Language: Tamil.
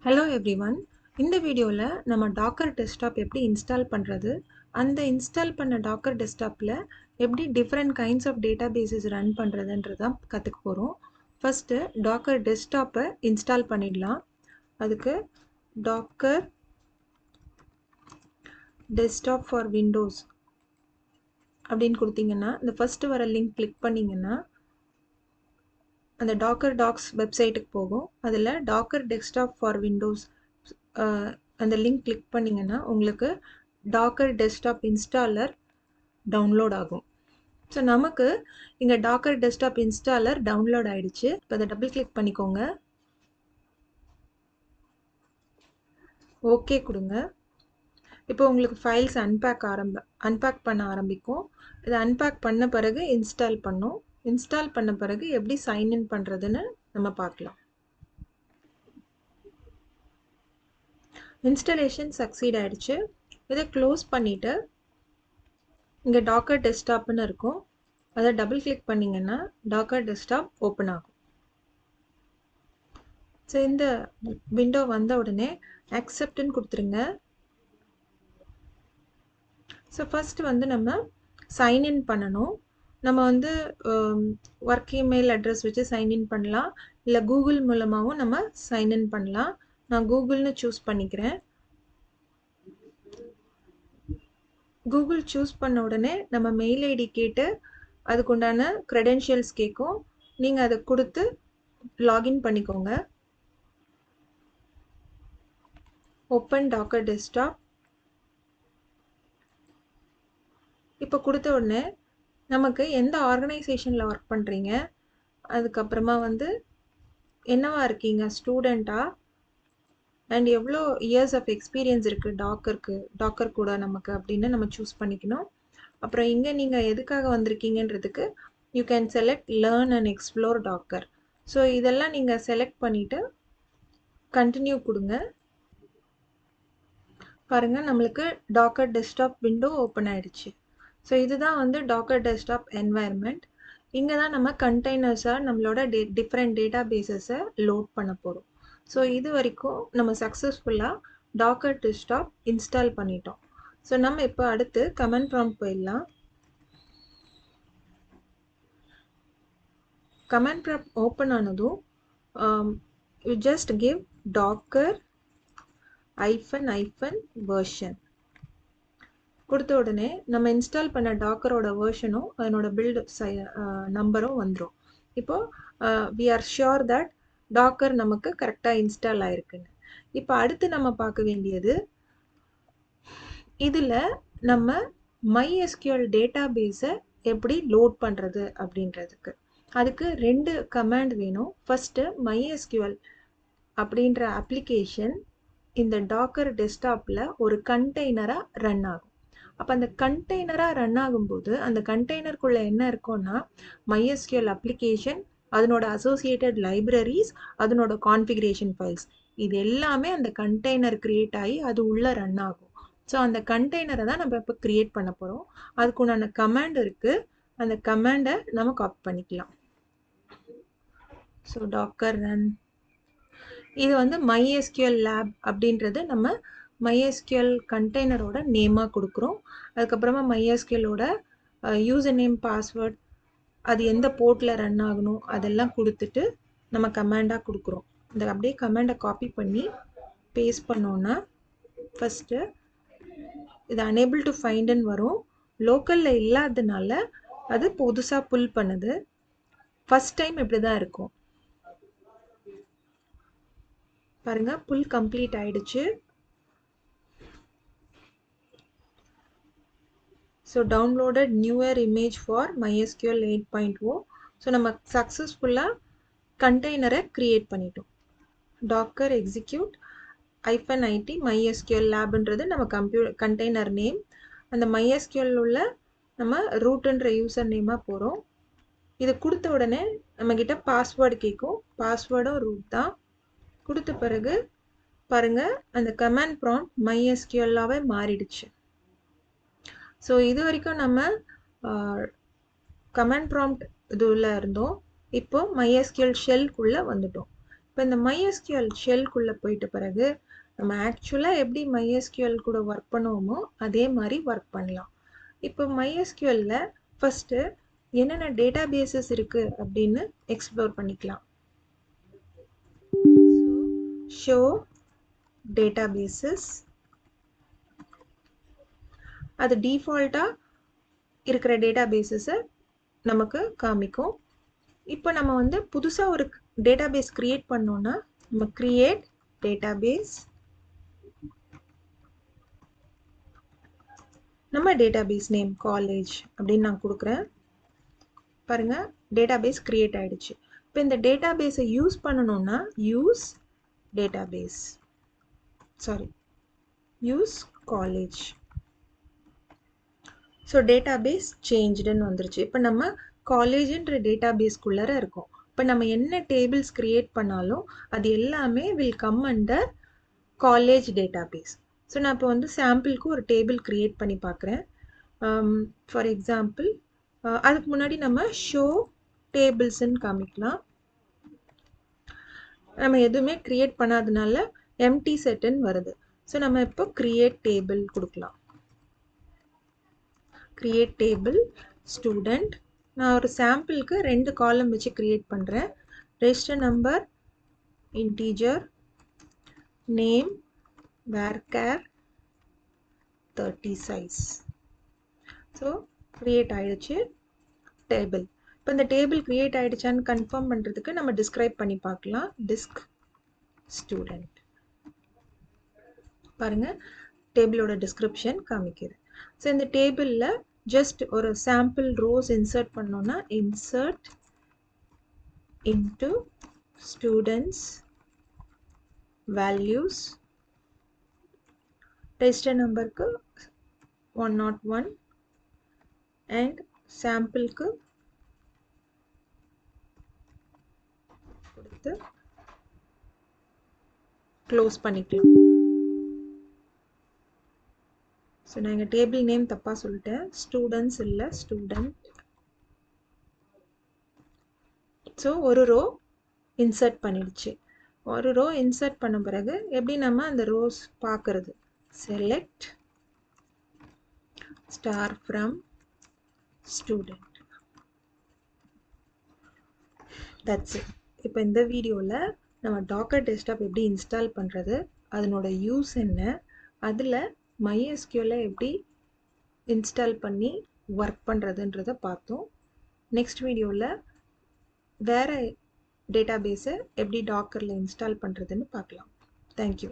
Hello everyone. இந்த வீடியோல நம்ம Docker desktop எப்படி இன்ஸ்டால் பண்றது, அந்த இன்ஸ்டால் பண்ண Docker desktopல எப்படி different kinds of databases run பண்றதுன்றத கத்துக்க போறோம். First Docker desktop இன்ஸ்டால் பண்ணிடலாம். அதுக்கு Docker desktop for Windows அப்படின்னு கொடுத்தீங்கன்னா இந்த ஃபர்ஸ்ட் வர லிங்க் கிளிக் பண்ணீங்கன்னா அந்த Docker Docs வெப்சைட்டுக்கு போகும். அதில் Docker Desktop for Windows அந்த லிங்க் கிளிக் பண்ணிங்கன்னா உங்களுக்கு Docker Desktop இன்ஸ்டாலர் டவுன்லோட் ஆகும். ஸோ நமக்கு இங்கே Docker Desktop இன்ஸ்டாலர் டவுன்லோட் ஆயிடுச்சு. இப்போ அதை டபுள் கிளிக் பண்ணிக்கோங்க. ஓகே கொடுங்க. இப்போ உங்களுக்கு ஃபைல்ஸ் அன்பேக் பண்ண ஆரம்பிக்கும். இதை அன்பேக் பண்ண பிறகு இன்ஸ்டால் பண்ணும். இன்ஸ்டால் பண்ண பிறகு எப்படி சைன்இன் பண்ணுறதுன்னு நம்ம பார்க்கலாம். இன்ஸ்டாலேஷன் சக்சீட் ஆயிடுச்சு. இதை க்ளோஸ் பண்ணிவிட்டு இங்கே டாக்கர் டெஸ்க்டாப்னு இருக்கும், அதை டபுள் கிளிக் பண்ணிங்கன்னா டாக்கர் டெஸ்க்டாப் ஓப்பன் ஆகும். ஸோ இந்த விண்டோ வந்த உடனே அக்செப்ட்னு கொடுத்துருங்க. ஸோ ஃபஸ்ட்டு வந்து நம்ம சைன்இன் பண்ணணும். நம்ம வந்து ஒர்க் இமெயில் அட்ரஸ் வச்சு சைன்இன் பண்ணலாம், இல்லை கூகுள் மூலமாகவும் நம்ம சைன்இன் பண்ணலாம். நான் கூகுள்னு சூஸ் பண்ணிக்கிறேன். கூகுள் சூஸ் பண்ண உடனே நம்ம மெயில் ஐடி கேட்டு அதுக்குண்டான க்ரெடென்ஷியல்ஸ் கேட்கும். நீங்கள் அதை கொடுத்து லாகின் பண்ணிக்கோங்க. Open docker desktop. இப்போ கொடுத்த உடனே நமக்கு எந்த ஆர்கனைசேஷனில் ஒர்க் பண்ணுறீங்க, அதுக்கப்புறமா வந்து என்னவா இருக்கீங்க, ஸ்டூடெண்ட்டா, அண்ட் எவ்வளோ இயர்ஸ் ஆஃப் எக்ஸ்பீரியன்ஸ் இருக்குது டாக்கர் கூட நமக்கு அப்படின்னு நம்ம சூஸ் பண்ணிக்கணும். அப்புறம் இங்கே நீங்கள் எதுக்காக வந்திருக்கீங்கன்றதுக்கு you can select learn and explore Docker. So இதெல்லாம் நீங்கள் செலக்ட் பண்ணிவிட்டு கண்டினியூ கொடுங்க. பாருங்கள், நம்மளுக்கு டாக்கர் டெஸ்க்டாப் விண்டோ ஓப்பன் ஆகிடுச்சு. ஸோ இதுதான் வந்து டாக்கர் டெஸ்க்டாப் என்வாயர்மெண்ட். இங்கே தான் நம்ம கண்டெய்னர்ஸாக நம்மளோட டிஃப்ரெண்ட் டேட்டா பேஸஸை லோட் பண்ண போகிறோம். ஸோ இது வரைக்கும் நம்ம சக்ஸஸ்ஃபுல்லாக டாக்கர் டெஸ்க்டாப் இன்ஸ்டால் பண்ணிட்டோம். ஸோ நம்ம இப்போ அடுத்து கமெண்ட் ப்ராம்ப்ட் போயிடலாம். கமெண்ட் ப்ராம்ப்ட் ஓப்பன் ஆனதும் you just give docker -version கொடுத்த உடனே நம்ம இன்ஸ்டால் பண்ண டாக்கரோட வேர்ஷனும் அதனோட பில்டு நம்பரும் வந்துடும். இப்போது we are sure that docker நமக்கு கரெக்டாக இன்ஸ்டால் ஆயிருக்குன்னு. இப்போ அடுத்து நம்ம பார்க்க வேண்டியது, இதில் நம்ம MySQL டேட்டா பேஸை எப்படி லோட் பண்ணுறது அப்படின்றதுக்கு அதுக்கு 2 கமாண்ட் வேணும். ஃபஸ்ட்டு MySQL அப்படின்ற அப்ளிகேஷன் இந்த டாக்கர் டெஸ்க்டாப்பில் ஒரு கண்டெய்னராக ரன் ஆகும். அப்போ அந்த கண்டெய்னராக ரன் ஆகும்போது அந்த கண்டெய்னருக்குள்ளே என்ன இருக்கும்னா MySQL அப்ளிகேஷன், அதனோட அசோசியேட்டட் லைப்ரரிஸ், அதனோட கான்ஃபிகரேஷன் ஃபைல்ஸ், இது எல்லாமே அந்த கண்டெய்னர் க்ரியேட் ஆகி அது உள்ளே ரன் ஆகும். ஸோ அந்த கண்டெய்னரை தான் நம்ம இப்போ க்ரியேட் பண்ண போகிறோம். அதுக்குண்டான கமாண்ட் இருக்குது, அந்த கமாண்டை நம்ம காப்பி பண்ணிக்கலாம். ஸோ டாக்கர் ரன், இது வந்து MySQL லேப் அப்படின்றது நம்ம MySQL கண்டெய்னரோட நேமாக கொடுக்குறோம். அதுக்கப்புறமா MySQLோட யூசர் நேம், பாஸ்வேர்ட், அது எந்த போர்ட்டில் ரன் ஆகணும் அதெல்லாம் கொடுத்துட்டு நம்ம கமாண்டாக கொடுக்குறோம். இந்த அப்படியே கமாண்டை காப்பி பண்ணி பேஸ்ட் பண்ணோன்னா ஃபஸ்ட்டு இது unable to findன்னு வரும். லோக்கலில் இல்லாததுனால அது புதுசாக புல் பண்ணுது. ஃபஸ்ட் டைம் இப்படி தான் இருக்கும். பாருங்க, புல் கம்ப்ளீட் ஆயிடுச்சு. So downloaded new year image for MySQL 8.0. So நம்ம சக்ஸஸ்ஃபுல்லாக கண்டெய்னரை க்ரியேட் பண்ணிட்டோம். டாக்கர் எக்ஸிக்யூட் -it MySQL லேப்ன்றது நம்ம கண்டெய்னர் நேம். அந்த MySQL உள்ள நம்ம ரூட்டுன்ற யூசர் நேமாக போகிறோம். இது கொடுத்த உடனே நம்மக்கிட்ட பாஸ்வேர்டு கேட்கும். பாஸ்வேர்டும் ரூட் தான். கொடுத்த பிறகு பாருங்கள், அந்த கமாண்ட் ப்ராம்ப்ட் MySQLாகவே மாறிடுச்சு. ஸோ இது வரைக்கும் நம்ம கமாண்ட் ப்ராம்ப்ட் இதில் இருந்தோம். இப்போ MySQL ஷெல்குள்ளே வந்துட்டோம். இப்போ இந்த MySQL ஷெல்குள்ளே போயிட்ட பிறகு நம்ம ஆக்சுவலாக எப்படி MySQL கூட ஒர்க் பண்ணுவோமோ அதே மாதிரி ஒர்க் பண்ணலாம். இப்போ MySQLல ஃபஸ்ட்டு என்னென்ன டேட்டா பேசஸ் இருக்குது அப்படின்னு எக்ஸ்ப்ளோர் பண்ணிக்கலாம். ஷோ டேட்டாபேசஸ், அது டிஃபால்ட்டாக இருக்கிற டேட்டாபேசஸை நமக்கு காமிக்கும். இப்போ நம்ம வந்து புதுசாக ஒரு டேட்டாபேஸ் கிரியேட் பண்ணோன்னா நம்ம கிரியேட் டேட்டாபேஸ், நம்ம டேட்டாபேஸ் நேம் காலேஜ் அப்படின்னு நான் கொடுக்குறேன். பாருங்கள், டேட்டாபேஸ் கிரியேட் ஆகிடுச்சு. இப்போ இந்த டேட்டாபேஸை யூஸ் பண்ணணுன்னா use database, use college. So database சேஞ்சுடுன்னு வந்துருச்சு. இப்போ நம்ம காலேஜுன்ற டேட்டாபேஸ்க்குள்ளே இருக்கோம். இப்போ நம்ம என்ன டேபிள்ஸ் க்ரியேட் பண்ணாலும் அது எல்லாமே will come under college database. So நான் இப்போ வந்து சாம்பிளுக்கு ஒரு டேபிள் க்ரியேட் பண்ணி பார்க்குறேன். ஃபார் எக்ஸாம்பிள் அதுக்கு முன்னாடி நம்ம ஷோ டேபிள்ஸ்ன்னு காமிக்கலாம். நம்ம எதுவுமே க்ரியேட் பண்ணாதனால எம்டி செட்டுன்னு வருது. ஸோ நம்ம இப்போ க்ரியேட் டேபிள் கொடுக்கலாம். create table student. நான் ஒரு சாம்பிளுக்கு 2 காலம் வச்சு கிரியேட் பண்ணுறேன். Register number integer, name varchar 30 size. So create ஆகிடுச்சு டேபிள். இப்போ இந்த டேபிள் கிரியேட் ஆகிடுச்சான்னு கன்ஃபார்ம் பண்ணுறதுக்கு நம்ம டிஸ்கிரைப் பண்ணி பார்க்கலாம். Disk student. பாருங்கள், டேபிளோட டிஸ்கிரிப்ஷன் காமிக்குது. ஸோ இந்த டேபிளில் ஜஸ்ட் ஒரு சாம்பிள் ரோஸ் இன்சர்ட் பண்ணோன்னா insert into students values, register நம்பருக்கு 101 அண்ட் சாம்பிளுக்கு கொடுத்து க்ளோஸ் பண்ணிக்கலாம். ஸோ நான் எங்கள் டேபிள் நேம் தப்பாக சொல்லிட்டேன். ஸ்டூடெண்ட்ஸ் இல்லை, ஸ்டூடெண்ட். ஸோ ஒரு ரோ இன்சர்ட் பண்ணிடுச்சு. ஒரு ரோ இன்சர்ட் பண்ண பிறகு எப்படி நம்ம அந்த ரோஸ் பார்க்குறது? Select star from student. That's it. இப்போ இந்த வீடியோவில் நம்ம டாக்கர் டெஸ்க்டாப் எப்படி இன்ஸ்டால் பண்ணுறது, அதனோட யூஸ் என்ன, அதில் MySQL எப்படி இன்ஸ்டால் பண்ணி ஒர்க் பண்ணுறதுன்றதை பார்த்தோம். நெக்ஸ்ட் வீடியோவில் வேறு டேட்டாபேஸை எப்படி டாக்கரில் இன்ஸ்டால் பண்ணுறதுன்னு பார்க்கலாம். தேங்க்யூ.